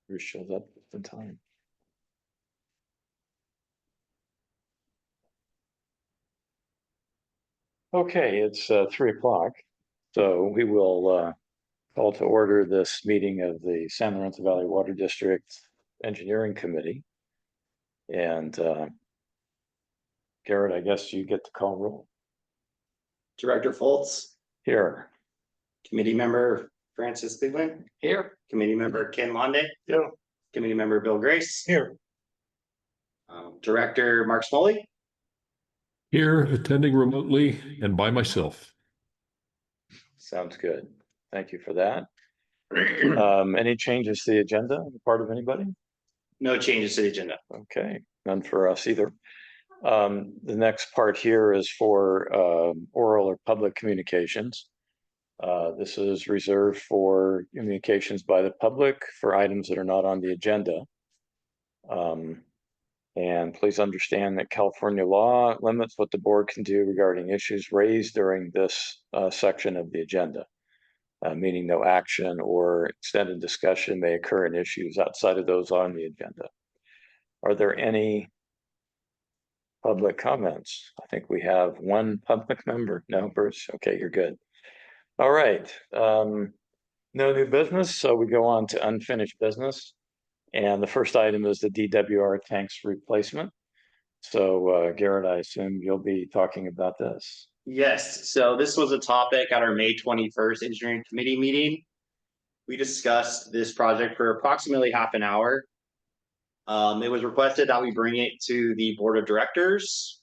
Bruce shows up in time. Okay, it's 3 o'clock, so we will call to order this meeting of the San Lorenzo Valley Water District Engineering Committee. And Garrett, I guess you get to call roll. Director Foltz. Here. Committee member Francis Bigland. Here. Committee member Ken Londe. Yeah. Committee member Bill Grace. Here. Director Mark Smalley. Here, attending remotely and by myself. Sounds good. Thank you for that. Any changes to the agenda on the part of anybody? No changes to the agenda. Okay, none for us either. The next part here is for oral or public communications. This is reserved for communications by the public for items that are not on the agenda. And please understand that California law limits what the board can do regarding issues raised during this section of the agenda, meaning no action or extended discussion may occur in issues outside of those on the agenda. Are there any public comments? I think we have one public member. No, Bruce? Okay, you're good. All right. No new business, so we go on to unfinished business. And the first item is the DWR tanks replacement. So Garrett, I assume you'll be talking about this. Yes, so this was a topic at our May 21st engineering committee meeting. We discussed this project for approximately half an hour. It was requested that we bring it to the board of directors.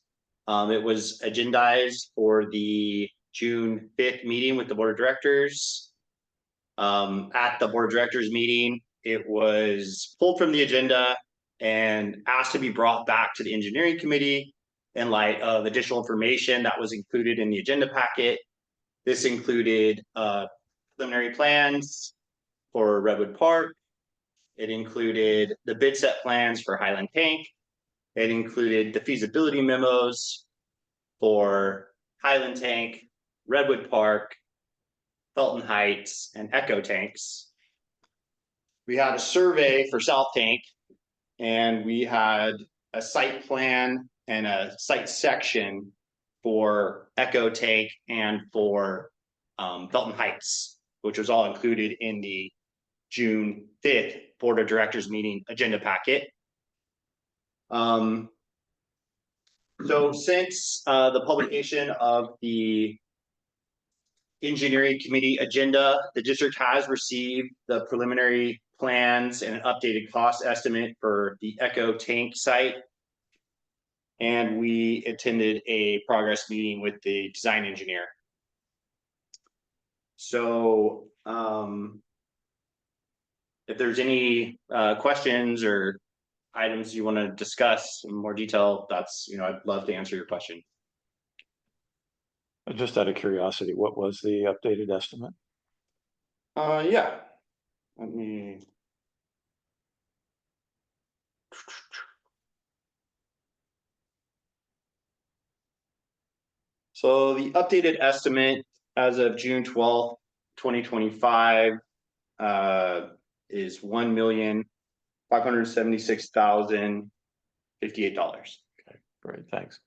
It was agendized for the June 5th meeting with the board of directors. At the board of directors meeting, it was pulled from the agenda and asked to be brought back to the engineering committee in light of additional information that was included in the agenda packet. This included preliminary plans for Redwood Park. It included the bid set plans for Highland Tank. It included the feasibility memos for Highland Tank, Redwood Park, Felton Heights, and Echo tanks. We had a survey for South Tank, and we had a site plan and a site section for Echo Tank and for Felton Heights, which was all included in the June 5th Board of Directors meeting agenda packet. So since the publication of the engineering committee agenda, the district has received the preliminary plans and an updated cost estimate for the Echo Tank site. And we attended a progress meeting with the design engineer. So if there's any questions or items you want to discuss in more detail, that's, I'd love to answer your question. Just out of curiosity, what was the updated estimate? Yeah. Let me. So the updated estimate as of June 12th, 2025 is $1,576,058. Okay, great, thanks.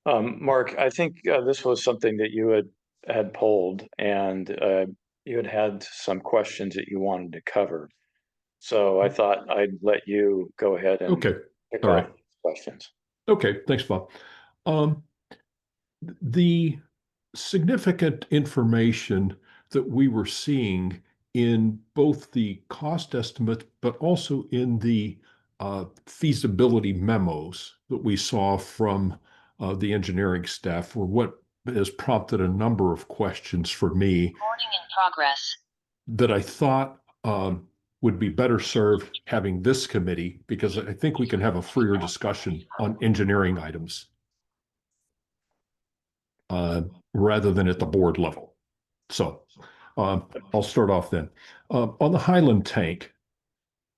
Mark, I think this was something that you had polled, and you had some questions that you wanted to cover. So I thought I'd let you go ahead and Okay. pick All off right. questions. Okay. Thanks, Bob. The significant information that we were seeing in both the cost estimate, but also in the feasibility memos that we saw from the engineering staff were what has prompted a number of questions for me. Recording in progress. That I thought would be better served having this committee, because I think we can have a freer discussion on engineering items rather than at the board level. So I'll start off then. On the Highland Tank,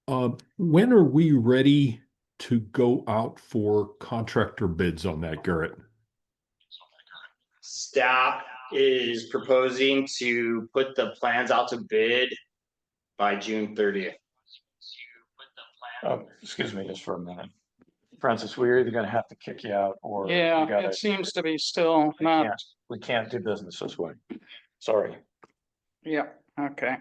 when are we ready to go out for contractor bids on that, Garrett? Staff is proposing to put the plans out to bid by June 30th. Excuse me just for a minute. Francis, we're either gonna have to kick you out or we Yeah, gotta, it seems to be still we not, can't, we can't do business this way. Sorry. yeah, okay.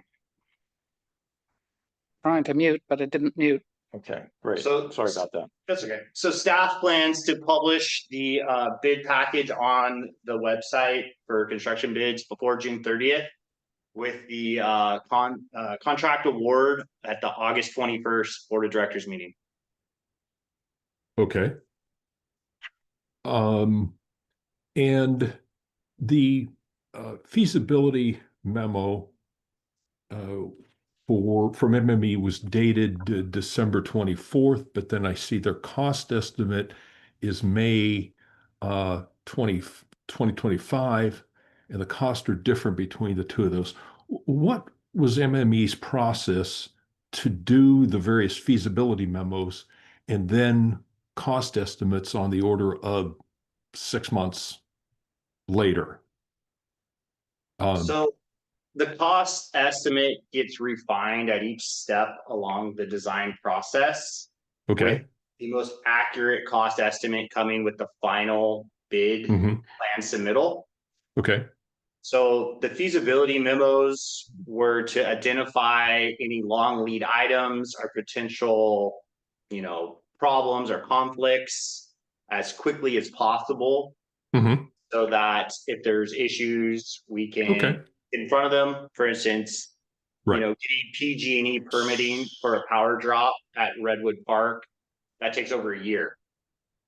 Trying to mute, but it didn't mute. Okay, great. So- Sorry about that. That's okay. So staff plans to publish the bid package on the website for construction bids before June 30th. With the contract award at the August 21st Board of Directors meeting. Okay. And the feasibility memo from MME was dated December 24th, but then I see their cost estimate is May 2025, and the costs are different between the two of those. What was MME's process to do the various feasibility memos and then cost estimates on the order of 6 months later? So the cost estimate gets refined at each step along the design process. Okay. With the most accurate cost estimate coming with the final bid Mhm. plan submittal. Okay. So the feasibility memos were to identify any long lead items or potential, problems or conflicts as quickly as possible. Mhm. So that if there's issues, we can Okay. get in front of them. For instance, Right. getting PG&E permitting for a power drop at Redwood Park, that takes over a year.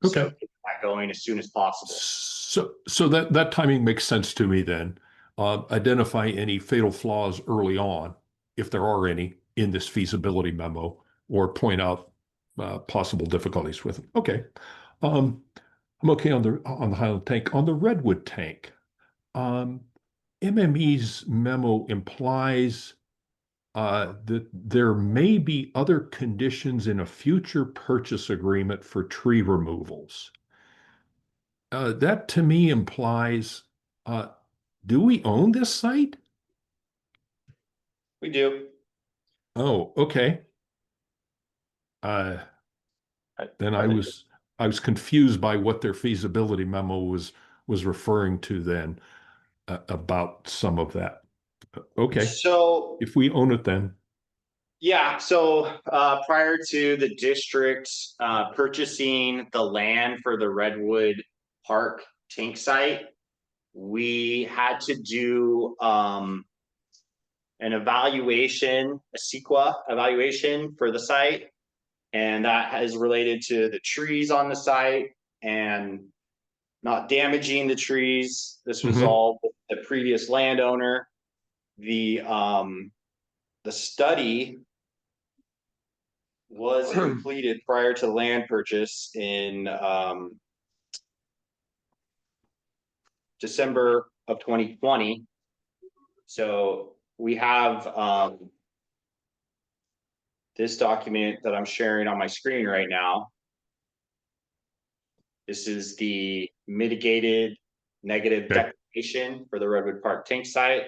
So Okay. get that going as soon as possible. So that timing makes sense to me then. Identify any fatal flaws early on, if there are any, in this feasibility memo, or point out possible difficulties with it. Okay. I'm okay on the Highland tank. On the Redwood tank, MME's memo implies that there may be other conditions in a future purchase agreement for tree removals. That to me implies, do we own this site? We do. Oh, okay. Then I was confused by what their feasibility memo was referring to then about some of that. Okay, So if we own it then. yeah, so prior to the district purchasing the land for the Redwood Park tank site, we had to do an evaluation, a CEQA evaluation for the site. And that is related to the trees on the site and not damaging the trees. This was all with the previous landowner. The study was completed prior to land purchase in December of 2020. So we have this document that I'm sharing on my screen right now. This is the mitigated negative declaration for the Redwood Park tank site.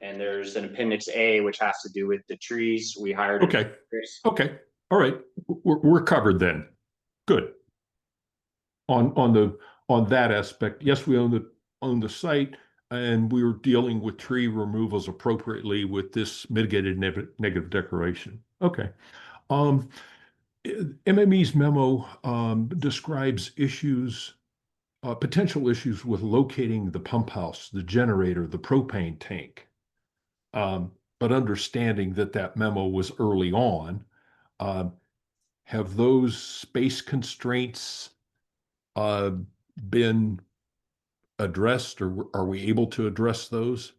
And there's an appendix A, which has to do with the trees. We hired. Okay. Okay. All right. We're covered then. Good. On that aspect, yes, we own the site, and we were dealing with tree removals appropriately with this mitigated negative declaration. Okay. MME's memo describes issues, potential issues with locating the pump house, the generator, the propane tank. But understanding that memo was early on, have those space constraints been addressed, or are we able to address those?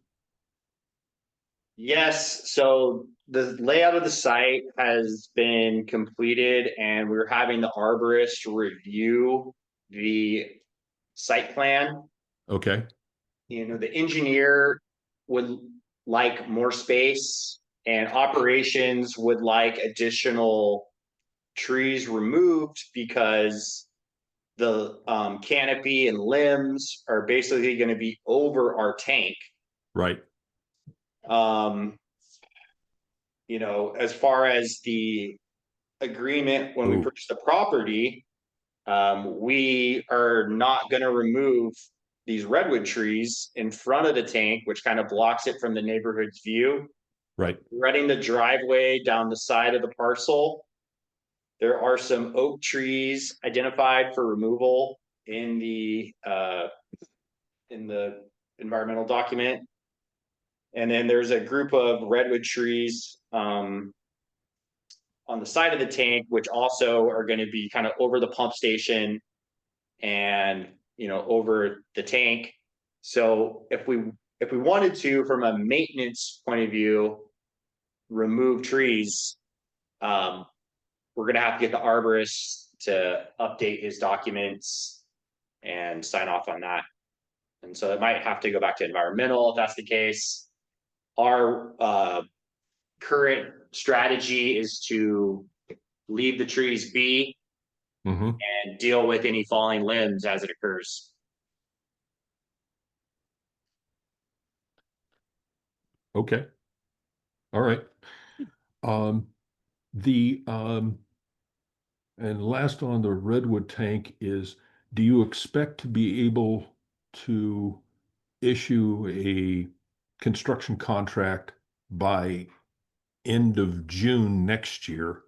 Yes, so the layout of the site has been completed and we're having the arborist review the site plan. Okay. The engineer would like more space and operations would like additional trees removed because the canopy and limbs are basically going to be over our tank. Right. you know, as far as the agreement when we Ooh. purchased the property, we are not gonna remove these redwood trees in front of the tank, which kind of blocks it from the neighborhood's view. Right. Running the driveway down the side of the parcel. There are some oak trees identified for removal in the environmental document. And then there's a group of redwood trees on the side of the tank, which also are going to be kind of over the pump station and, you know, over the tank. So if we wanted to, from a maintenance point of view, remove trees, we're gonna have to get the arborist to update his documents and sign off on that. And so it might have to go back to environmental if that's the case. Our current strategy is to leave the trees be Mm-hmm. and deal with any falling limbs as it occurs. Okay. All right. The and last on the redwood tank is, do you expect to be able to issue a construction contract by end of June next year,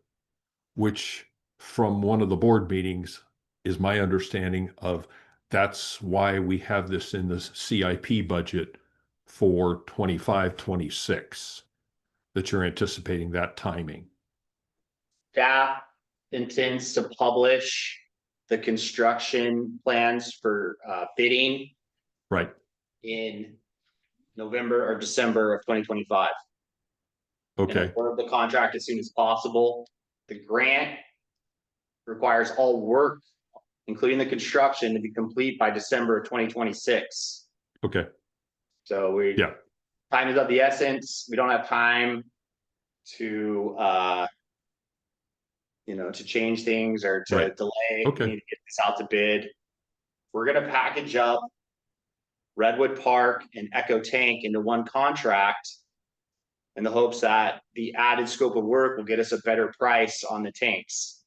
which from one of the board meetings is my understanding of that's why we have this in the CIP budget for 25, 26, that you're anticipating that timing. Staff intends to publish the construction plans for bidding Right. in November or December of 2025. Okay. And award the contract as soon as possible. The grant requires all work, including the construction, to be complete by December of 2026. Okay. So Yeah. time is of the essence. We don't have time to you know, to change things or to Right. delay. Okay. We need to get this out to bid. We're gonna package up Redwood Park and Echo Tank into one contract in the hopes that the added scope of work will get us a better price on the tanks.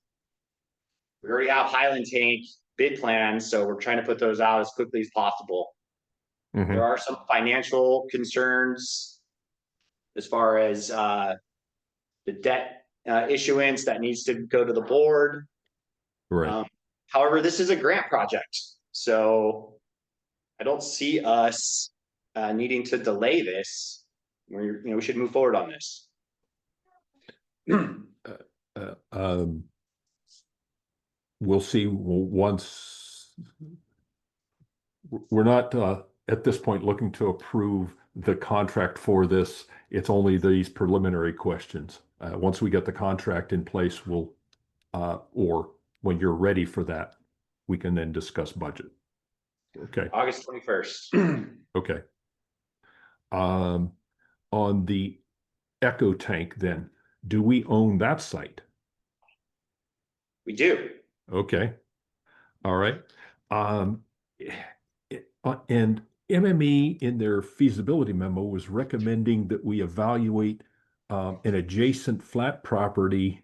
We already have Highland Tank bid plans, so we're trying to put those out as quickly as possible. Mhm. There are some financial concerns as far as the debt issuance that needs to go to the board. Right. However, this is a grant project, so I don't see us needing to delay this. We should move forward on this. We'll see once. We're not at this point looking to approve the contract for this. It's only these preliminary questions. Once we get the contract in place, we'll, or when you're ready for that, we can then discuss budget. Okay. August 21st. Okay. On the Echo Tank, then, do we own that site? We do. Okay. All right. And MME in their feasibility memo was recommending that we evaluate an adjacent flat property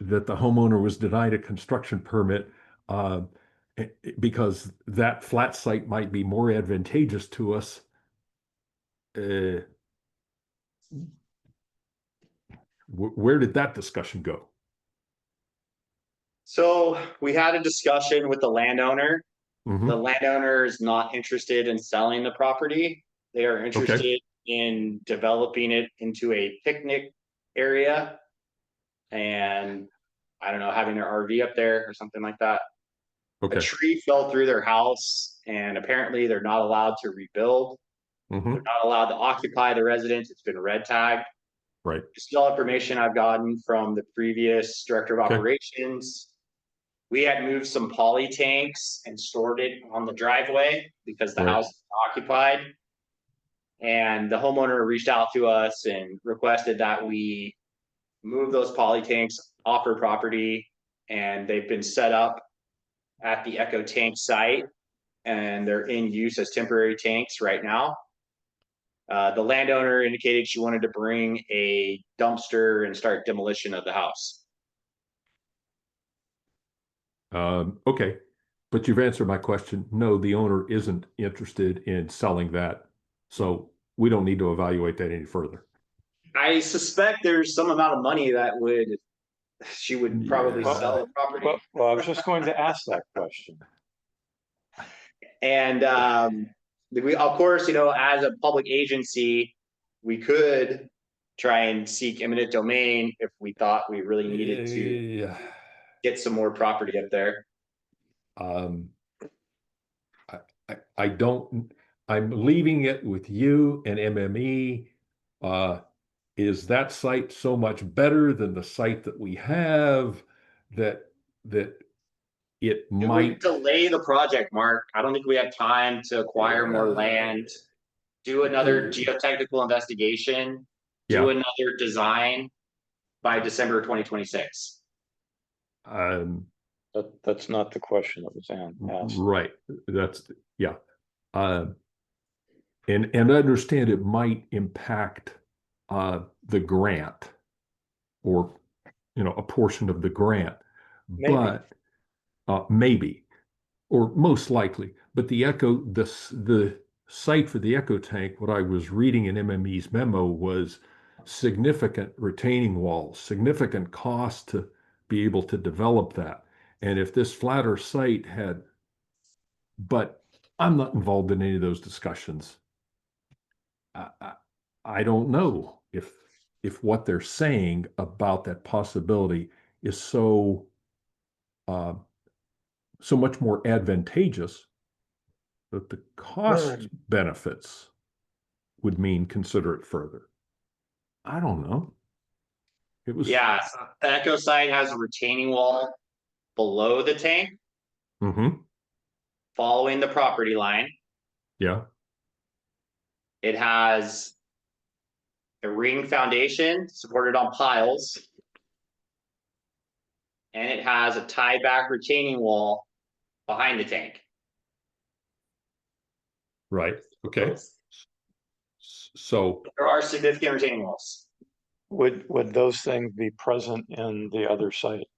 that the homeowner was denied a construction permit because that flat site might be more advantageous to us. Where did that discussion go? So we had a discussion with the landowner. Mhm. The landowner is not interested in selling the property. They are interested in developing it into a picnic area. And I don't know, having their RV up there or something like that. A Okay. tree fell through their house and apparently they're not allowed to rebuild. Mhm. They're not allowed to occupy the residence. It's been red tagged. Right. This is all information I've gotten from the previous director of Okay. operations. We had moved some poly tanks and stored it on the driveway because the Right. house is occupied. And the homeowner reached out to us and requested that we move those poly tanks off her property. And they've been set up at the Echo Tank site and they're in use as temporary tanks right now. The landowner indicated she wanted to bring a dumpster and start demolition of the house. Okay, but you've answered my question. No, the owner isn't interested in selling that, so we don't need to evaluate that any further. I suspect there's some amount of money that she would probably Yeah. sell the property. Well, I was just going to ask that question. And we, of course, as a public agency, we could try and seek eminent domain if we thought we really needed to Yeah. get some more property up there. Um, I don't, I'm leaving it with you and MME. Is that site so much better than the site that we have that it It would might? delay the project, Mark. I don't think we have time to acquire more land, do another geotechnical investigation, do Yeah. another design by December 2026. That's not the question that was asked. Right. That's, yeah. And understand it might impact the grant or, a portion of the grant, Maybe. but maybe, or most likely, but the site for the eco tank, what I was reading in MME's memo was significant retaining walls, significant cost to be able to develop that. And if this flatter site had, but I'm not involved in any of those discussions. I don't know if what they're saying about that possibility is so much more advantageous that the cost benefits would mean consider it further. I don't know. It was Yeah, the Echo site has a retaining wall below the tank, Mhm. following the property line. Yeah. It has a ring foundation supported on piles. And it has a tie back retaining wall behind the tank. Right. Okay. So There are significant retaining walls. Would those things be present in the other site?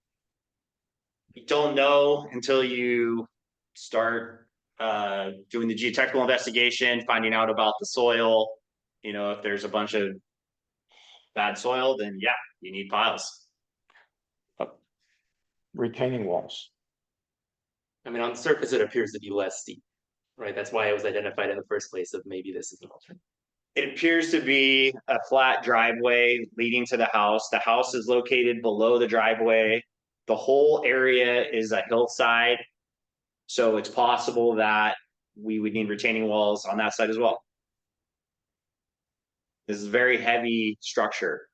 You don't know until you start doing the geotechnical investigation, finding out about the soil. If there's a bunch of bad soil, then yeah, you need piles. Retaining walls. I mean, on the surface, it appears to be less steep, right? That's why it was identified in the first place of maybe this is an alternative. It appears to be a flat driveway leading to the house. The house is located below the driveway. The whole area is a hillside. So it's possible that we would need retaining walls on that side as well. This is a very heavy structure.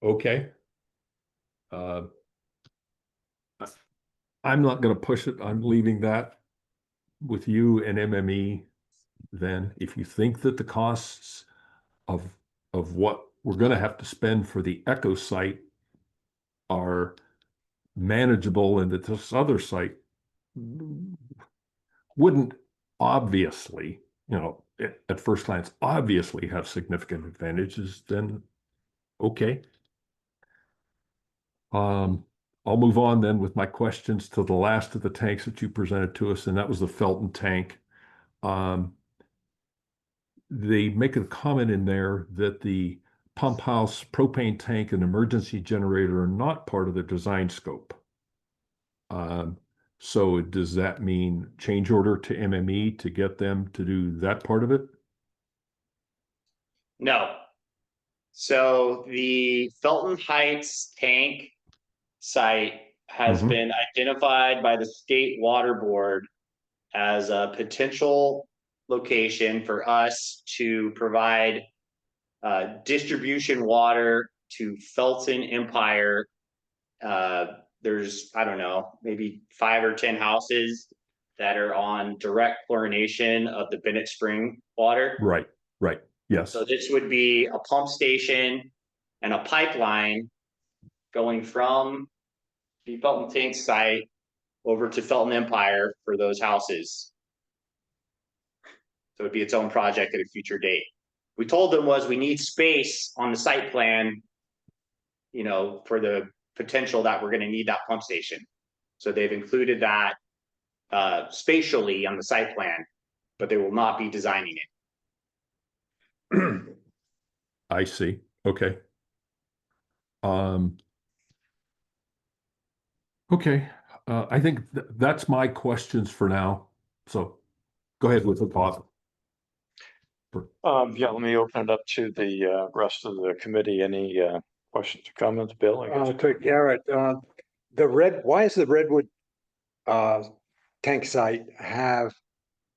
okay. I'm not going to push it. I'm leaving that with you and MME. Then, if you think that the costs of what we're going to have to spend for the eco site are manageable, and that this other site wouldn't obviously, at first glance, obviously have significant advantages, then okay. I'll move on then with my questions to the last of the tanks that you presented to us, and that was the Felton tank. They make a comment in there that the pump house, propane tank, and emergency generator are not part of the design scope. So does that mean change order to MME to get them to do that part of it? No. So the Felton Heights tank site has been identified by the state water board as a potential location for us to provide distribution water to Felton Empire. There's, I don't know, maybe 5 or 10 houses that are on direct chlorination of the Bennett Spring water. Right. Yes. So this would be a pump station and a pipeline going from the Felton tank site over to Felton Empire for those houses. So it'd be its own project at a future date. We told them was we need space on the site plan, you know, for the potential that we're gonna need that pump station. So they've included that spatially on the site plan, but they will not be designing it. I see. Okay. Okay, I think that's my questions for now. So go ahead with the thought. Yeah, let me open it up to the rest of the committee. Any questions or comments, Bill? I guess. To Garrett, why is the Redwood tank site have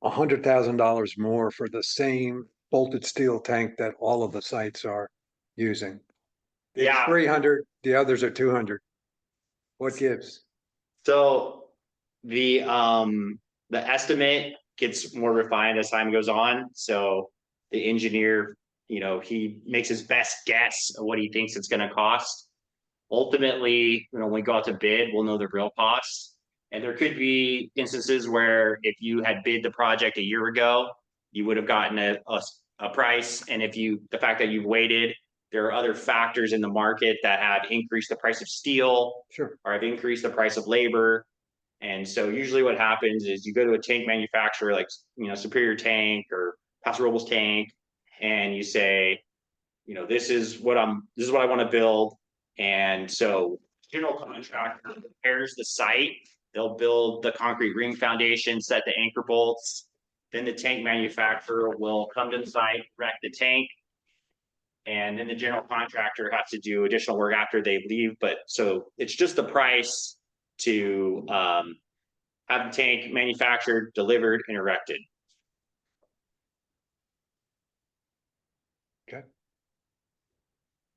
$100,000 more for the same bolted steel tank that all of the sites are using? Yeah. 300, the others are 200. What gives? So the estimate gets more refined as time goes on. So the engineer, you know, he makes his best guess of what he thinks it's gonna cost. Ultimately, you know, when we go out to bid, we'll know the real cost. And there could be instances where if you had bid the project a year ago, you would have gotten a price. And if the fact that you've waited, there are other factors in the market that have increased the price of steel Sure. or have increased the price of labor. And so usually what happens is you go to a tank manufacturer like, you know, Superior Tank or Paso Robles Tank, and you say, you know, this is what I want to build. And so general contractor prepares the site. They'll build the concrete ring foundation, set the anchor bolts. Then the tank manufacturer will come to the site, erect the tank. And then the general contractor has to do additional work after they leave. But so it's just the price to have the tank manufactured, delivered, and erected.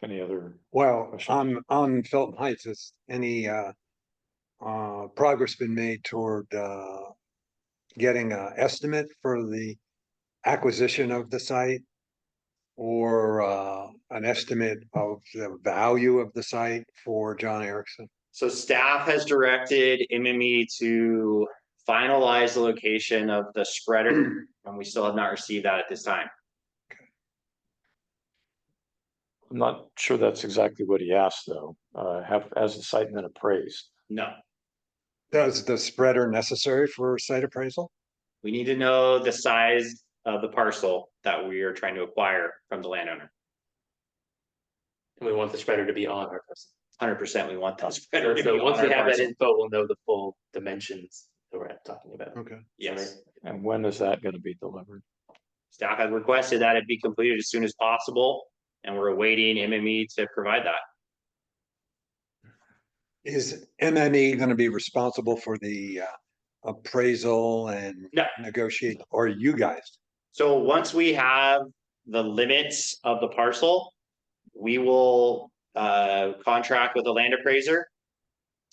Any other? Well, Questions? on Felton Heights, has any progress been made toward getting an estimate for the acquisition of the site? Or an estimate of the value of the site for John Erickson? So staff has directed MME to finalize the location of the spreader, and we still have not received that at this time. I'm not sure that's exactly what he asked, though. Has the site been appraised? No, Does the spreader necessary for site appraisal? we need to know the size of the parcel that we are trying to acquire from the landowner. And we want the spreader to be on our person. 100% we want that spreader. to So be once on we our have that parcel. info, we'll know the full dimensions that we're talking about. Okay. Yes, And when is that going to be delivered? staff has requested that it be completed as soon as possible, and we're awaiting MME to provide that. Is MME going to be responsible for the appraisal and No. negotiate, or you guys? So once we have the limits of the parcel, we will contract with a land appraiser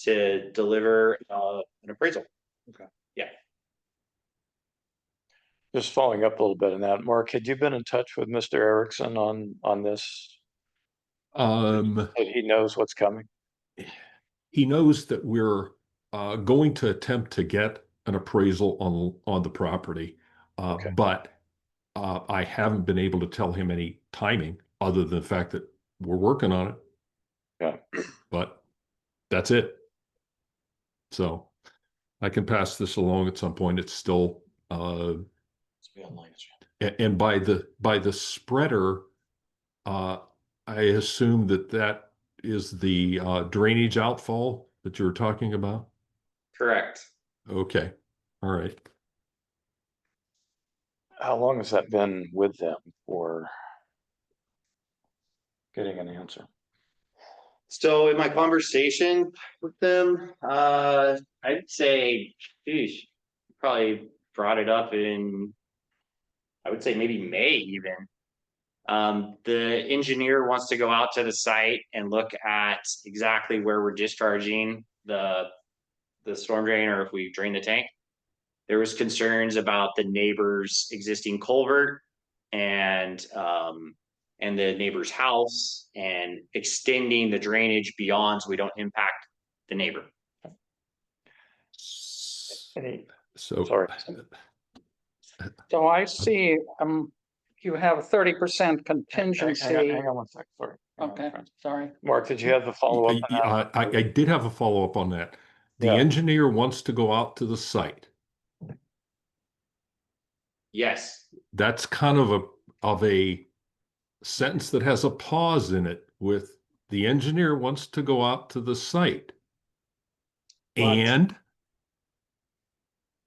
to deliver an appraisal. Just following up a little bit on that, Mark, had you been in touch with Mr. Erickson on this? That he knows what's coming? He knows that we're going to attempt to get an appraisal on the property, Okay. but I haven't been able to tell him any timing other than the fact that we're working on it. Yeah. But that's it. So I can pass this along at some point. It's still and by the spreader, I assume that is the drainage outfall that you were talking about. Correct. Okay, all right. How long has that been with them for getting an answer? So in my conversation with them, I'd say, geez, probably brought it up in, I would say maybe May even. The engineer wants to go out to the site and look at exactly where we're discharging the storm drain, or if we drain the tank. There was concerns about the neighbor's existing culvert and the neighbor's house, and extending the drainage beyond so we don't impact the neighbor. Any, So sorry. So I see, you have a 30% Hang contingency. on one sec, sorry. Hang on, Okay, Francis. sorry. Mark, did you have the follow-up? on that? I did have a follow-up on that. The Yeah. engineer wants to go out to the site. Yes, That's kind of a sentence that has a pause in it with the engineer wants to go out to the site. Right.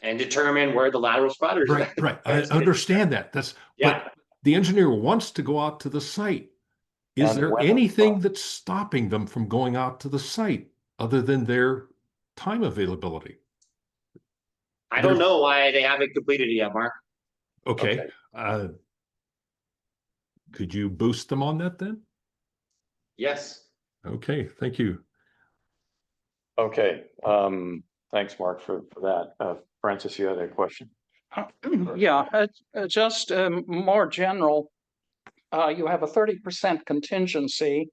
And determine where the lateral spotters. right, I understand that. Yeah. But the engineer wants to go out to the site. Is And there when- anything that's stopping them from going out to the site other than their time availability? I don't know why they haven't completed it yet, Mark. Okay. Okay. Could you boost them on that then? Yes. Okay, thank you. Okay, thanks, Mark, for that. Francis, you had a question? Yeah, just more general. You have a 30% contingency,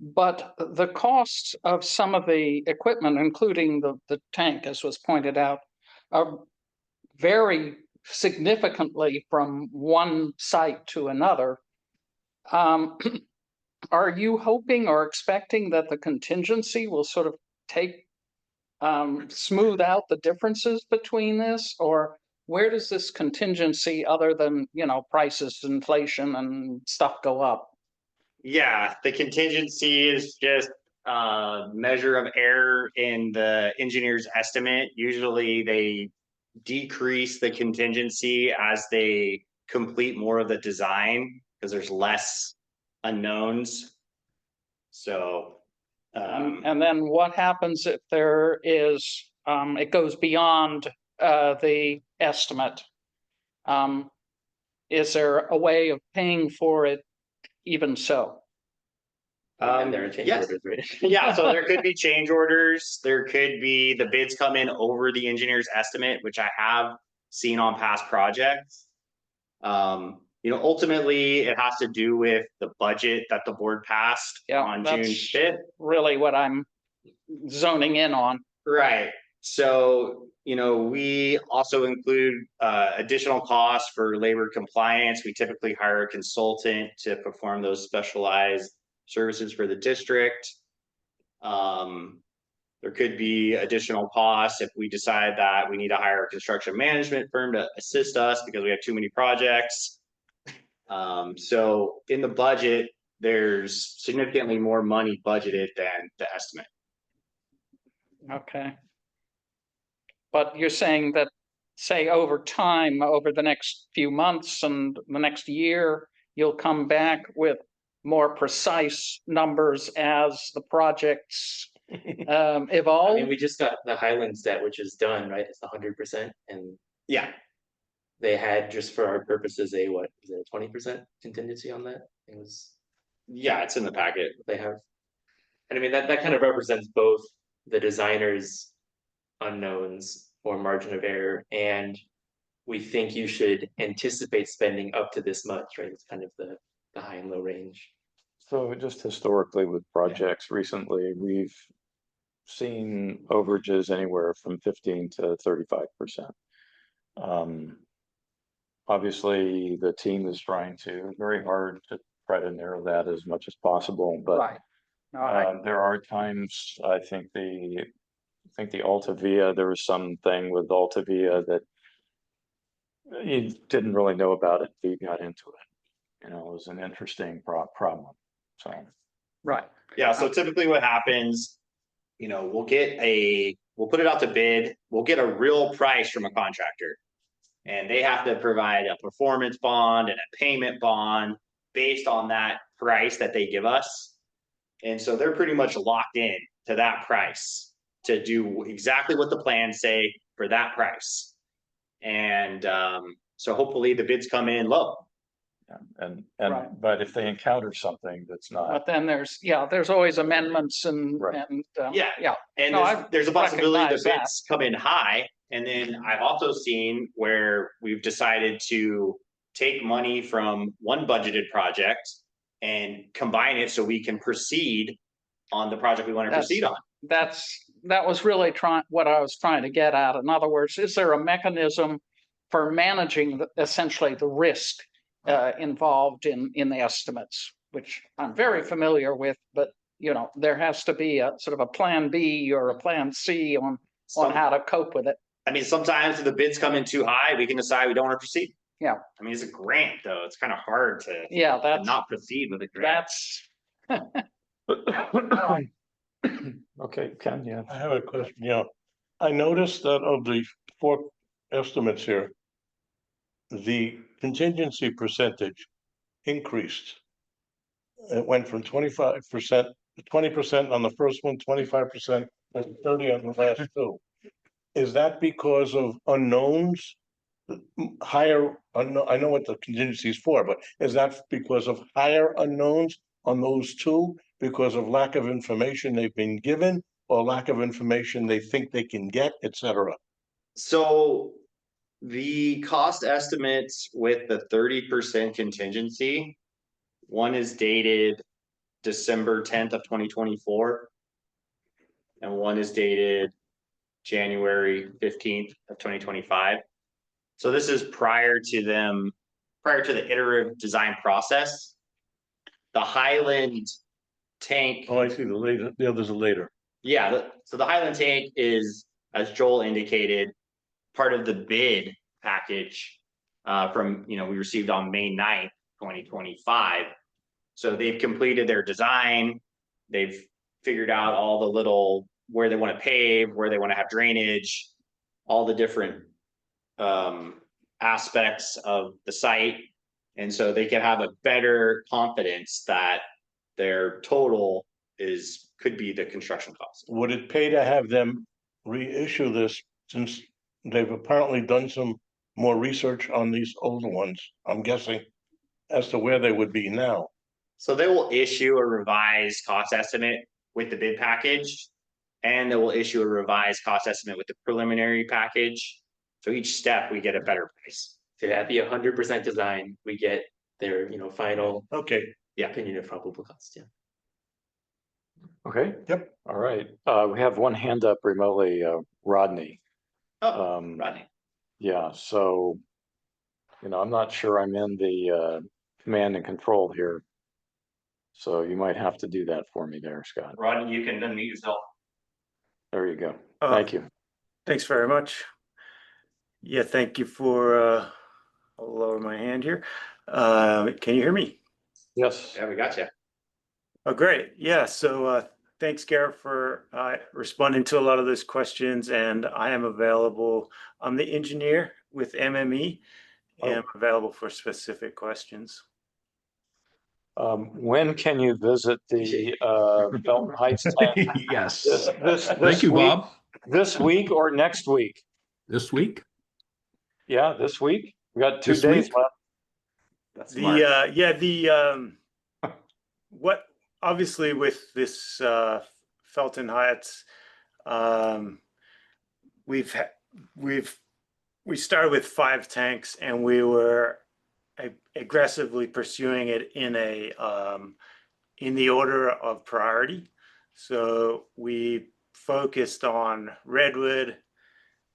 but the costs of some of the equipment, including the tank, as was pointed out, vary significantly from one site to another. Are you hoping or expecting that the contingency will sort of smooth out the differences between this? Or where does this contingency, other than, prices, inflation and stuff go up? Yeah, the contingency is just a measure of error in the engineer's estimate. Usually they decrease the contingency as they complete more of the design because there's less unknowns. So, And then what happens if there is, it goes beyond the estimate? Is there a way of paying for it even so? And there are change yes. orders, right? Yeah, so there could be change orders. There could be the bids come in over the engineer's estimate, which I have seen on past projects. Ultimately, it has to do with the budget that the board passed Yeah, on June that's 5th. really what I'm zoning in on. Right. So, we also include additional costs for labor compliance. We typically hire a consultant to perform those specialized services for the district. There could be additional costs if we decide that we need to hire a construction management firm to assist us because we have too many projects. So in the budget, there's significantly more money budgeted than the estimate. Okay. But you're saying that, say, over time, over the next few months and the next year, you'll come back with more precise numbers as the projects I evolve? mean, we just got the Highlands debt, which is done, right? It's 100%, and Yeah. they had, just for our purposes, a 20% contingency on that? It was, Yeah, it's in the packet. they have. And I mean, that kind of represents both the designer's unknowns or margin of error, and we think you should anticipate spending up to this much, right? It's kind of the high and low range. So just historically with projects recently, we've seen overages anywhere from 15 to 35%. Obviously, the team is trying very hard to try to narrow that as much as possible, but Right. All right. there are times, I think the Altavia, there was something with Altavia that you didn't really know about it until you got into it. It was an interesting problem. So, Right. Yeah, so typically what happens, we'll put it out to bid, we'll get a real price from a contractor. And they have to provide a performance bond and a payment bond based on that price that they give us. And so they're pretty much locked in to that price to do exactly what the plans say for that price. And so hopefully the bids come in low. yeah, Right. but if they encounter something that's not, But then there's always amendments and, Right. Yeah. And No, there's a possibility the recognize that. bids come in high. And then I've also seen where we've decided to take money from one budgeted project and combine it so we can proceed on the project we want to That's- proceed on. that was really what I was trying to get at. In other words, is there a mechanism for managing essentially the risk involved in the estimates, which I'm very familiar with, but there has to be a sort of a plan B or a plan C on how to cope with it. I mean, sometimes if the bids come in too high, we can decide we don't want to proceed. Yeah. I mean, it's a grant though. It's kind of hard to not proceed with a grant. Okay, Ken, yeah. I have a question, I noticed that of the 4 estimates here, the contingency percentage increased. It went from 25%, 20% on the first one, 25%, and 30 on the last 2. Is that because of unknowns? Higher, I know what the contingency is for, but is that because of higher unknowns on those 2? Because of lack of information they've been given, or lack of information they think they can get, etc.? So the cost estimates with the 30% contingency, one is dated December 10th of 2024, and one is dated January 15th of 2025. So this is prior to the iterative design process. The Highland tank. Oh, I see, the others are later. Yeah, so the Highland tank is, as Joel indicated, part of the bid package from, we received on May 9th, 2025. So they've completed their design. They've figured out all the little, where they want to pave, where they want to have drainage, all the different aspects of the site. And so they can have a better confidence that their total could be the construction cost. Would it pay to have them reissue this, since they've apparently done some more research on these older ones, I'm guessing, as to where they would be now? So they will issue a revised cost estimate with the bid package, and they will issue a revised cost estimate with the preliminary package. So each step we get a better price. So at the 100% design, we get their, final opinion of probable cost, Okay. Yep. All right. We have one hand up remotely, Rodney. Rodney. Yeah, so, I'm not sure I'm in the command and control here. So you might have to do that for me there, Scott. Rodney, you can unmute yourself. There you go. Thank you. Thanks very much. Yeah, thank you for, I'll lower my hand here. Can you hear me? Yes. Yeah, we got you. Oh, great. Yeah, so thanks, Garrett, for responding to a lot of those questions. And I am available. I'm the engineer with MME, and I'm available for specific questions. When can you visit the Felton Heights tank? Yes. This Thank you, week, Bob. This week or next week? This week? Yeah, this week. We got 2 This days week? left. That's smart. What obviously with this Felton Heights, we started with 5 tanks, and we were aggressively pursuing it in the order of priority. So we focused on Redwood,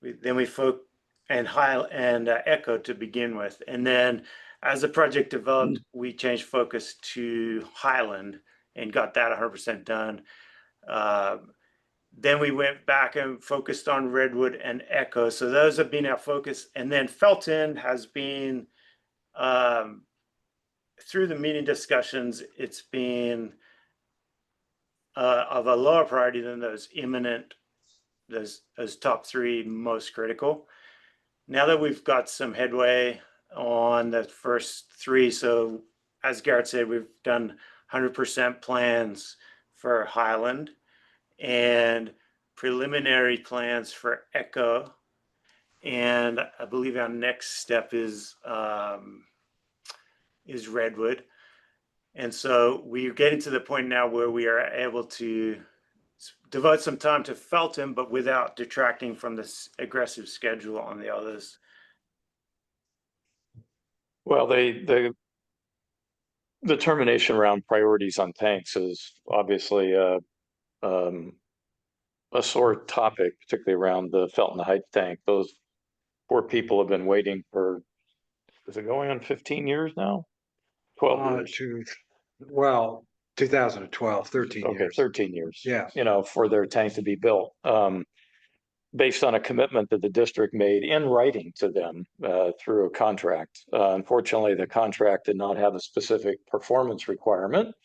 then we focused and Echo to begin with, and then as the project developed, we changed focus to Highland and got that 100% done. Then we went back and focused on Redwood and Echo. So those have been our focus. And then Felton has been, through the meeting discussions, it's been of a lower priority than those imminent, those top 3 most critical. Now that we've got some headway on the first 3, so as Garrett said, we've done 100% plans for Highland and preliminary plans for Echo, and I believe our next step is Redwood. And so we're getting to the point now where we are able to devote some time to Felton, but without detracting from this aggressive schedule on the others. Well, the determination around priorities on tanks is obviously a sore topic, particularly around the Felton Heights tank. Those poor people have been waiting for, is it going on 15 years now? 12 years. Well, 2012, 13 Okay, years. 13 years. Yes. You know, for their tank to be built. Based on a commitment that the district made in writing to them through a contract. Unfortunately, the contract did not have a specific performance requirement,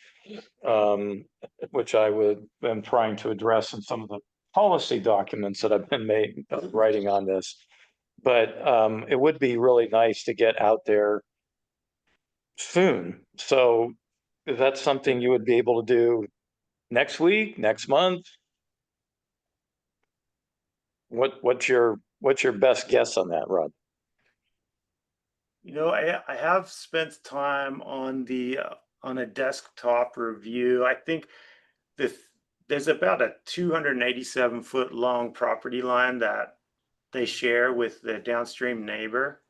which I am trying to address in some of the policy documents that I've been writing on this. But it would be really nice to get out there soon. So is that something you would be able to do next week, next month? What's your best guess on that, Rod? You know, I have spent time on on a desktop review. I think there's about a 287-foot long property line that they share with the downstream neighbor.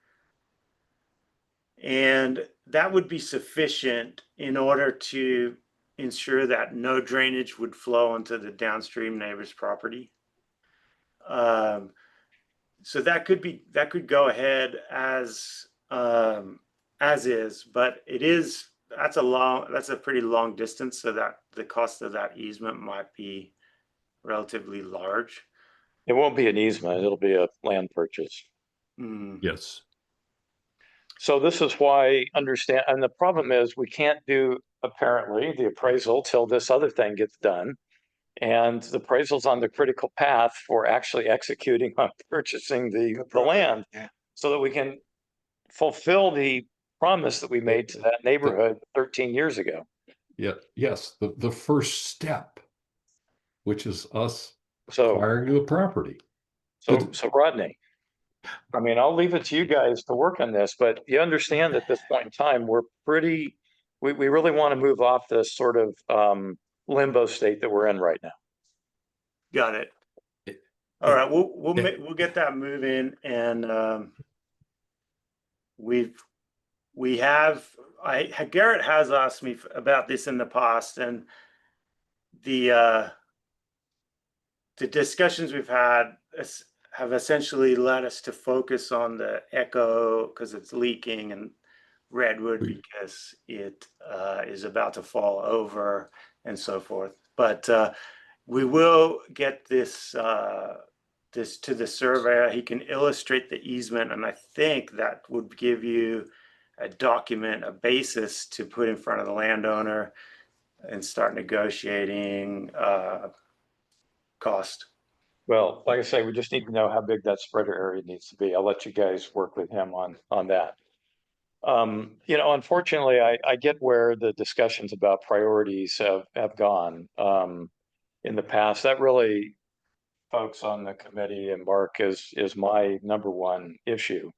And that would be sufficient in order to ensure that no drainage would flow onto the downstream neighbor's property. So that could go ahead as is, but that's a pretty long distance, so that the cost of that easement might be relatively large. It won't be an easement, it'll be a land purchase. Yes. So this is why understand, and the problem is we can't do apparently the appraisal till this other thing gets done. And the appraisal's on the critical path for actually executing on purchasing the land. Yeah. So that we can fulfill the promise that we made to that neighborhood 13 years ago. Yeah. Yes. The first step, which is us So, acquiring the property. so Rodney, I mean, I'll leave it to you guys to work on this, but you understand at this point in time, we really want to move off this sort of limbo state that we're in right now. Got it. All right, we'll get that moving, and Garrett has asked me about this in the past, and the discussions we've had have essentially led us to focus on the Echo because it's leaking, and Redwood because it is about to fall over, and so forth. But we will get this to the surveyor. He can illustrate the easement, and I think that would give you a document, a basis to put in front of the landowner and start negotiating cost. Well, like I say, we just need to know how big that spreader area needs to be. I'll let you guys work with him on that. You know, unfortunately, I get where the discussions about priorities have gone in the past. That really, folks on the committee and Mark, is my number one issue,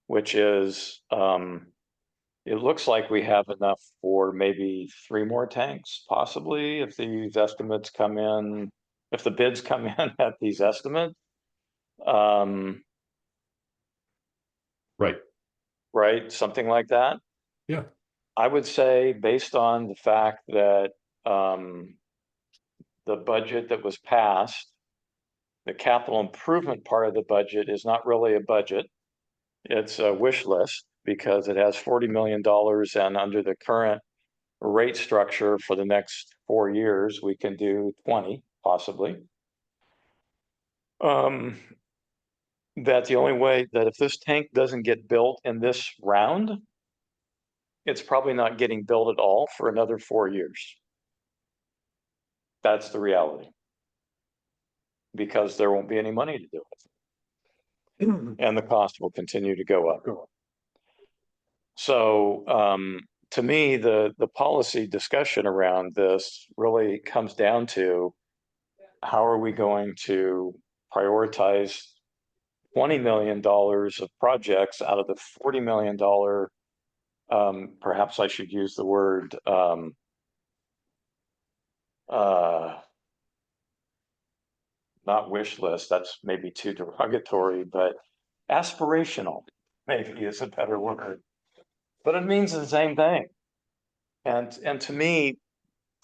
which is it looks like we have enough for maybe 3 more tanks, possibly, if these estimates come in, if the bids come in at these estimates. Right. Right, something like that. Yeah. I would say, based on the fact that the budget that was passed, the capital improvement part of the budget is not really a budget. It's a wish list because it has $40 million, and under the current rate structure for the next 4 years, we can do 20, possibly. That the only way that if this tank doesn't get built in this round, it's probably not getting built at all for another 4 years. That's the reality. Because there won't be any money to do it. And the cost will continue to go up. So to me, the policy discussion around this really comes down to how are we going to prioritize $20 million of projects out of the $40 million, perhaps I should use the word not wish list, that's maybe too derogatory, but aspirational maybe is a better word. But it means the same thing. And to me,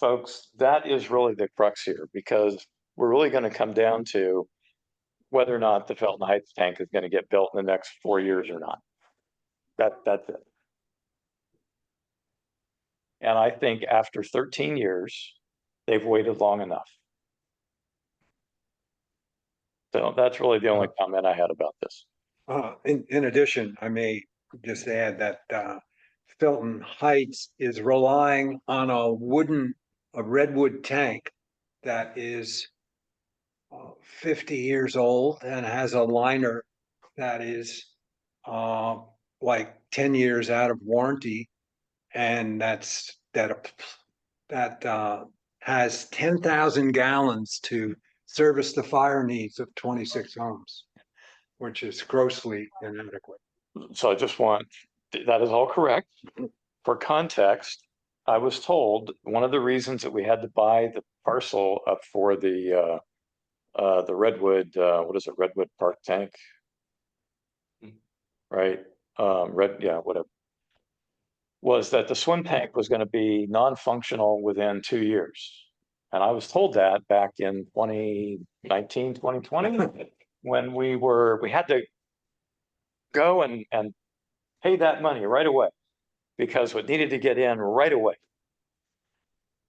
folks, that is really the crux here, because we're really going to come down to whether or not the Felton Heights tank is gonna get built in the next 4 years or not. That's it. And I think after 13 years, they've waited long enough. So that's really the only comment I had about this. In addition, I may just add that, Felton Heights is relying on a redwood tank that is 50 years old and has a liner that is like 10 years out of warranty. And that has 10,000 gallons to service the fire needs of 26 homes, which is grossly inadequate. So I just want, that is all correct. For context, I was told one of the reasons that we had to buy the parcel up for the Redwood, what is it, Redwood Park tank? Right, whatever. Was that the swim tank was gonna be non-functional within 2 years. And I was told that back in 2019, 2020, when we had to go and pay that money right away because it needed to get in right away.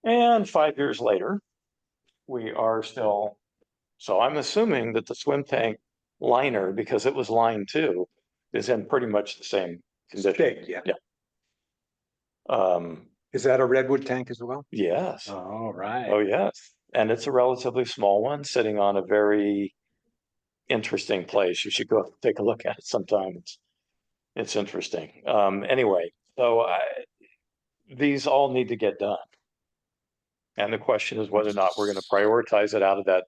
And 5 years later, we are still, so I'm assuming that the swim tank liner, because it was line 2, is in pretty much the same condition. State, yeah. Yeah. Is that a redwood tank as well? Yes. All right. Oh, yes. And it's a relatively small one sitting on a very interesting place. You should go take a look at it sometime. It's interesting. Anyway, so these all need to get done. And the question is whether or not we're going to prioritize it out of that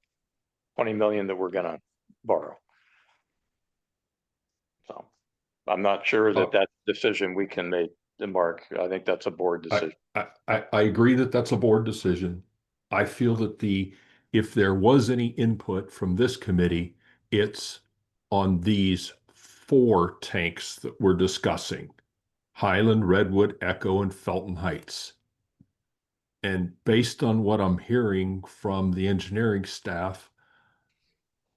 20 million that we're going to borrow. So I'm not sure that that decision we can make, Mark. I think that's a board decision. I agree that that's a board decision. I feel that if there was any input from this committee, it's on these 4 tanks that we're discussing: Highland, Redwood, Echo, and Felton Heights. And based on what I'm hearing from the engineering staff,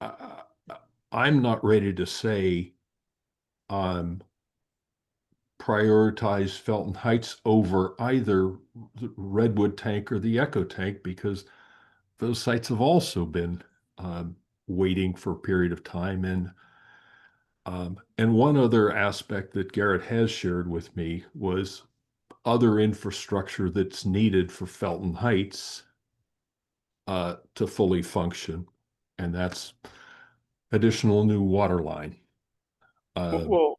I'm not ready to say prioritize Felton Heights over either the Redwood tank or the Echo tank, because those sites have also been waiting for a period of time. And one other aspect that Garrett has shared with me was other infrastructure that's needed for Felton Heights to fully function, and that's additional new water line. Well,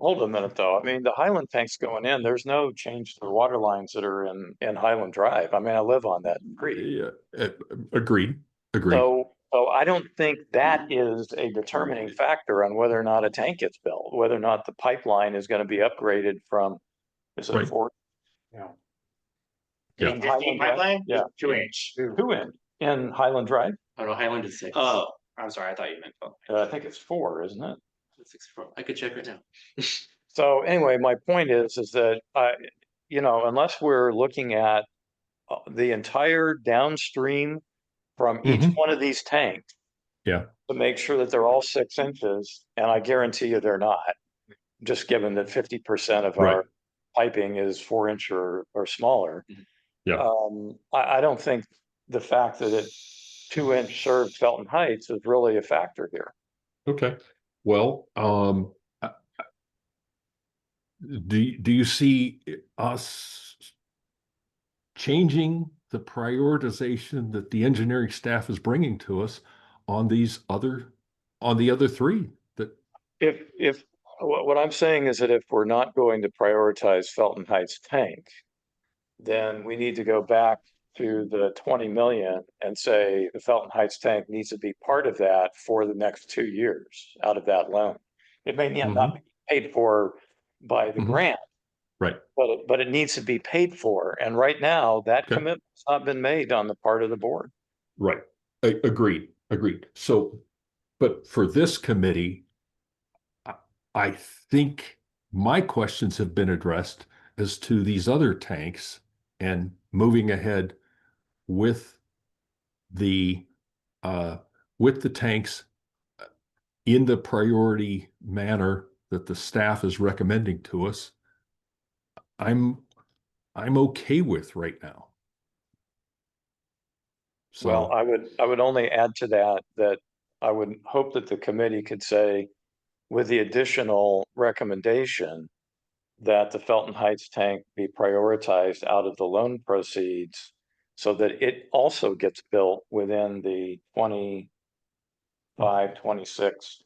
hold a minute though. I mean, the Highland tank's going in. There's no change to the water lines that are in Highland Drive. I mean, I live on that creek. Yeah, agreed. So I don't think that is a determining factor on whether or not a tank gets built, whether or not the pipeline is going to be upgraded from, is it Right. 4? Yeah. Yeah. In Highland Drive? Pipeline? Yeah. 2-inch. 2 in Highland Drive? Oh no, Highland is 6. Oh, I'm sorry. I thought you meant. I think it's 4, isn't it? 6. I could check right now. So anyway, my point is that unless we're looking at the entire downstream from each one of these tanks. Yeah. To make sure that they're all 6 inches, and I guarantee you they're not, just given that 50% of Right. our piping is 4-inch or smaller. Yeah. I don't think the fact that it 2-inch served Felton Heights is really a factor here. Okay. Well, do you see us changing the prioritization that the engineering staff is bringing to us on the other 3? That If what I'm saying is that if we're not going to prioritize Felton Heights tank, then we need to go back to the 20 million and say the Felton Heights tank needs to be part of that for the next 2 years out of that loan. It may not be paid for by the grant, right. but it needs to be paid for. And right now, that commitment's not been made on the part of the board. Right. Agreed. So, but for this committee, I think my questions have been addressed as to these other tanks and moving ahead with the with the tanks in the priority manner that the staff is recommending to us, I'm okay with right now. Well, So, I would only add to that I would hope that the committee could say, with the additional recommendation that the Felton Heights tank be prioritized out of the loan proceeds so that it also gets built within the 25, 26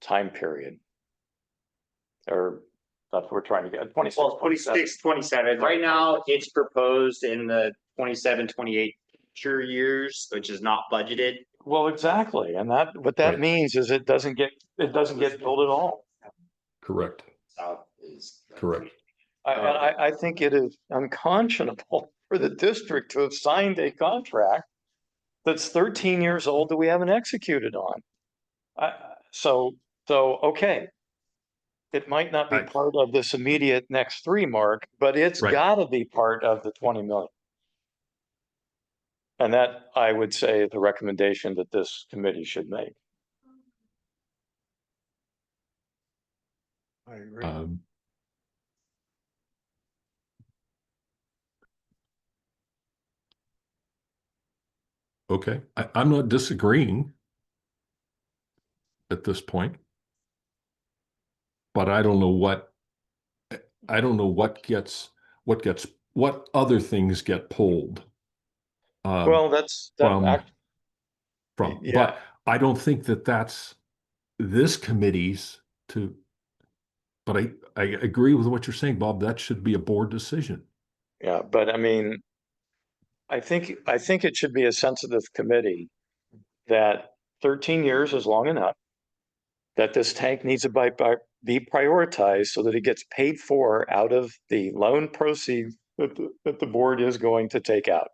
time period. Or that's what we're trying to get, 26, Well, 26, 27. Right now, it's proposed in the 27, 28 future years, which is not budgeted. Well, exactly. And that, what that Right. means is it doesn't get built at all. correct. South is. Correct. I think it is unconscionable for the district to have signed a contract that's 13 years old that we haven't executed on. So, okay. It might not be Right. part of this immediate next 3 mark, but it's Right. gotta be part of the 20 million. And that, I would say, is the recommendation that this committee should make. I agree. Okay, I'm not disagreeing at this point. But I don't know what what other things get pulled. Well, that's, from, yeah. but I don't think that that's this committee's to, but I agree with what you're saying, Bob. That should be a board decision. Yeah, but I mean, I think it should be a sense of this committee that 13 years is long enough. That this tank needs to be prioritized so that it gets paid for out of the loan proceeds that the board is going to take out.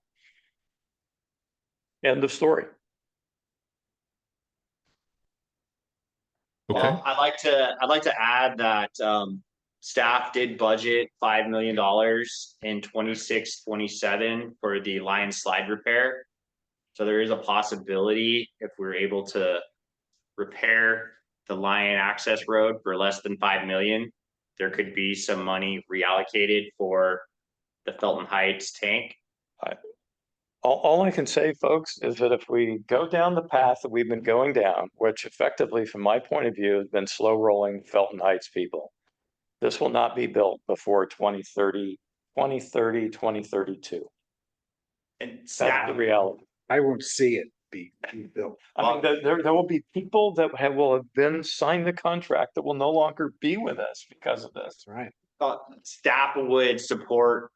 End of story. Okay. Well, I'd like to add that staff did budget $5 million in 26, 27 for the line slide repair. So there is a possibility if we're able to repair the Lion access road for less than 5 million, there could be some money reallocated for the Felton Heights tank. All I can say, folks, is that if we go down the path that we've been going down, which effectively, from my point of view, has been slow rolling Felton Heights people, this will not be built before 2030, 2032. And That's staff, the reality. I won't see it be built. I mean, there will be people that will have been signed the contract that will no longer be with us because of this. That's right. staff would support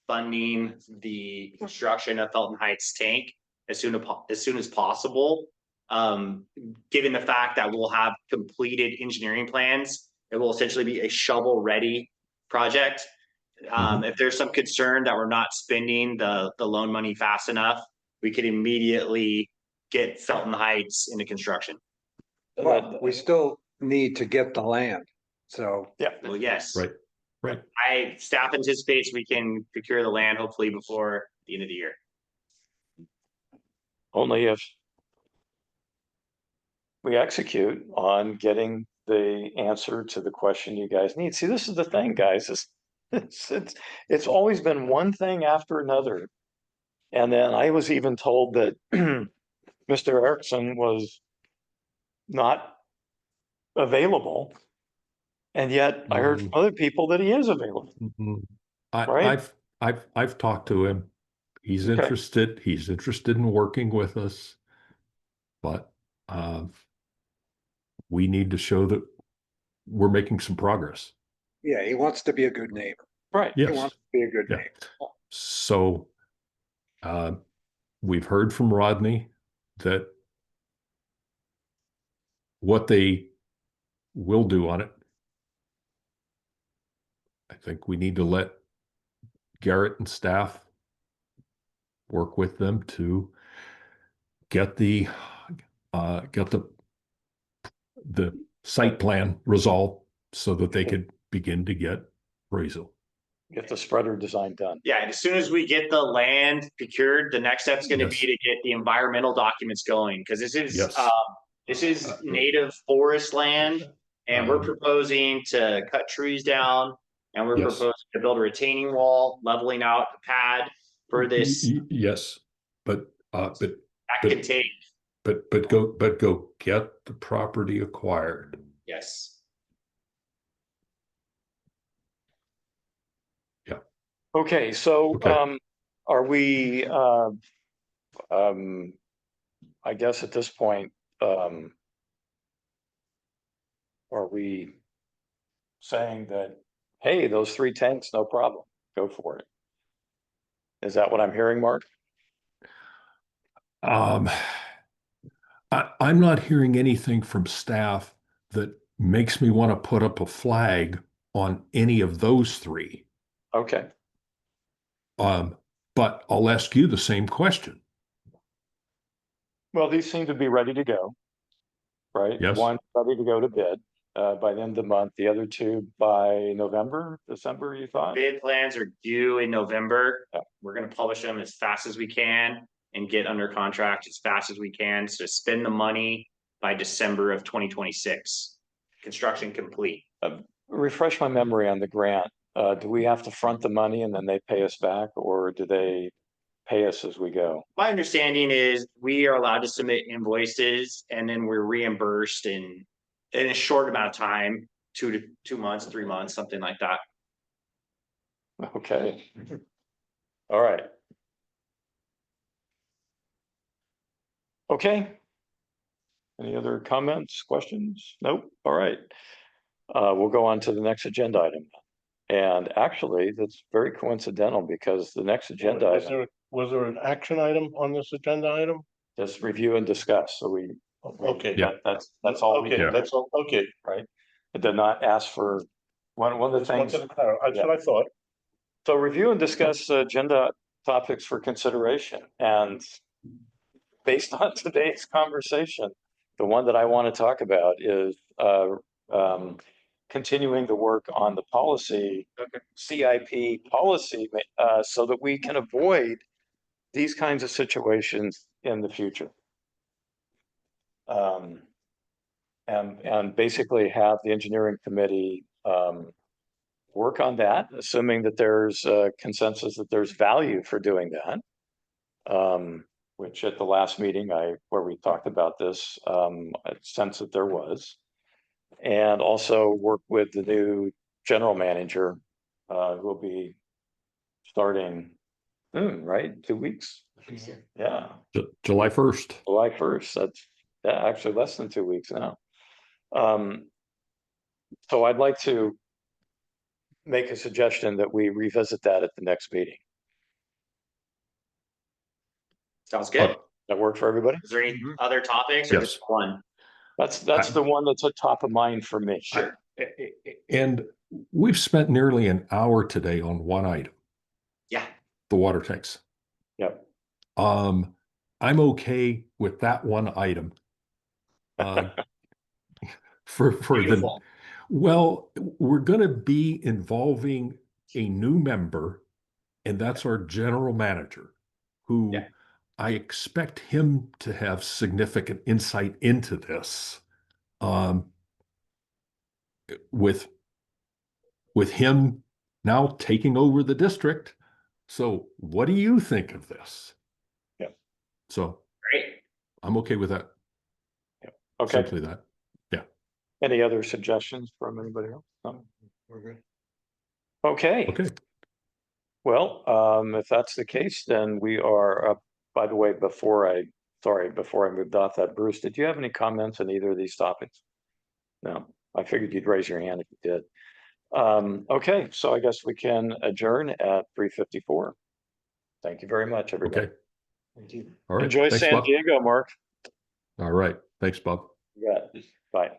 funding the construction of Felton Heights tank as soon as possible. Given the fact that we'll have completed engineering plans, it will essentially be a shovel-ready project. If there's some concern that we're not spending the loan money fast enough, we could immediately get Felton Heights into construction. But we still need to get the land. So Yeah. Well, yes. Right. Right. Staff anticipates we can procure the land hopefully before the end of the year. Only if we execute on getting the answer to the question you guys need. See, this is the thing, guys. It's always been one thing after another. And then I was even told that Mr. Erickson was not available. And yet I heard from other people that he is available. Right? I've talked to him. He's Okay. interested. He's interested in working with us, but we need to show that we're making some progress. yeah, he wants to be a good neighbor. Right. He Yes. wants to be a good Yeah. neighbor. So we've heard from Rodney that what they will do on it. I think we need to let Garrett and staff work with them to get the site plan resolved so that they could begin to get appraisal. Get the spreader design done. Yeah, and as soon as we get the land procured, the next step's gonna be Yes. to get the environmental documents going, because Yes. this is native forest land. And we're Um, proposing to cut trees down, and we're Yes. proposing to build a retaining wall, leveling out the pad for this Yes, but, that but- can take, but go get the property acquired. yes. Okay, so, Okay. are we, I guess at this point, are we saying that, hey, those 3 tanks, no problem, go for it? Is that what I'm hearing, Mark? I'm not hearing anything from staff that makes me want to put up a flag on any of those 3. Okay, But I'll ask you the same question. well, these seem to be ready to go, right? Yes. One ready to go to bid, by the end of the month, the other 2 by November, December, you thought? Bid plans are due in November. Yeah. We're gonna publish them as fast as we can and get under contract as fast as we can, so spend the money by December of 2026. Construction complete. Refresh my memory on the grant. Do we have to front the money and then they pay us back, or do they pay us as we go? My understanding is we are allowed to submit invoices and then we're reimbursed in a short amount of time, 2 months, 3 months, something like that. Okay. All right. Okay. Any other comments, questions? Nope. All right. We'll go on to the next agenda item. And actually, that's very coincidental because the next agenda item Was there an action item on this agenda item? is review and discuss. So we, Okay. Yeah. that's all we Okay, did, that's all, okay. right? It did not ask for one of the Just wanted things. to clarify. That's what I thought. So review and discuss agenda topics for consideration, and based on today's conversation, the one that I want to talk about is continuing the work on the policy, CIP policy, so that we can avoid these kinds of situations in the future. And basically have the engineering committee work on that, assuming that there's a consensus that there's value for doing that. Which at the last meeting where we talked about this, I sense that there was. And also work with the new general manager, who will be starting soon, right? 2 weeks? Yeah, July 1st. July 1st. That's actually less than 2 weeks now. So I'd like to make a suggestion that we revisit that at the next meeting. Sounds good. That work for everybody? Is there any other topics or just Yes. one? That's the one that's at top of mind for me. Sure. And we've spent nearly an hour today on one item, Yeah, the water tanks. Yep. I'm okay with that one item. For the, beautiful. well, we're gonna be involving a new member, and that's our general manager, who Yeah. I expect him to have significant insight into this. With him now taking over the district. So what do you think of this? Yeah. So Great. I'm okay with that. Okay. Simply that. Any other suggestions from anybody else? No? We're good. Okay. Okay. Well, if that's the case, then we are up. By the way, before I moved off that, Bruce, did you have any comments on either of these topics? No, I figured you'd raise your hand if you did. Okay, so I guess we can adjourn at 3:54. Thank you very much, everybody. Okay. All right. Enjoy Thanks, San Bob. Diego, Mark. All right. Thanks, Bob. You got it. Bye.